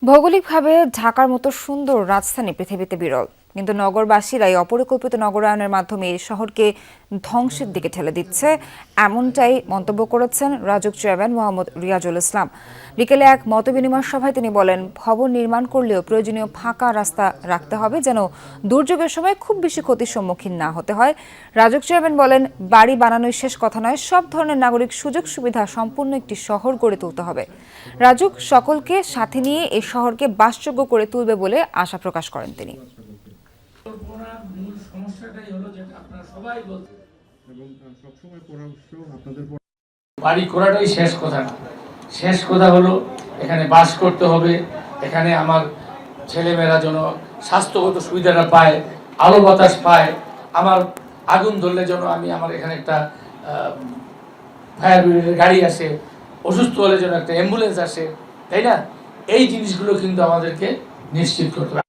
ভৌগোলিকভাবে ঢাকার মতো সুন্দর রাজধানী পৃথিবীতে বিরল, কিন্তু নগরবাসীরাই অপরিকল্পিত নগরায়নের মাধ্যমে এই শহরকে ধ্বংসের দিকে ঠেলে দিচ্ছে, এমনটাই মন্তব্য করেছেন রাজউক চেয়ারম্যান মোহাম্মদ রিয়াজুল ইসলাম। বিকেলে এক মতবিনিময় সভায় তিনি বলেন, ভবন নির্মাণ করলেও প্রয়োজনীয় ফাঁকা রাস্তা রাখতে হবে, যেন দুর্যোগের সময় খুব বেশি ক্ষতির সম্মুখীন না হতে হয়। রাজউক চেয়ারম্যান বলেন, বাড়ি বানানোই শেষ কথা নয়, সব ধরনের নাগরিক সুযোগ সুবিধা সম্পূর্ণ একটি শহর গড়ে তুলতে হবে। রাজউক সকলকে সাথে নিয়ে এই শহরকে বাসযোগ্য করে তুলবে বলে আশা প্রকাশ করেন তিনি। বাড়ি করাটাই শেষ কথা না, শেষ কথা হলো এখানে বাস করতে হবে, এখানে আমার ছেলেমেয়েরা যেন স্বাস্থ্যগত সুবিধাটা পায়, আলো বাতাস পায়, আমার আগুন ধরলে যেন আমি আমার এখানে একটা ফায়ার ব্রিগেডের গাড়ি আসে, অসুস্থ হলে যেন একটা অ্যাম্বুলেন্স আসে, তাই না? এই জিনিসগুলো কিন্তু আমাদেরকে নিশ্চিত করতে হবে।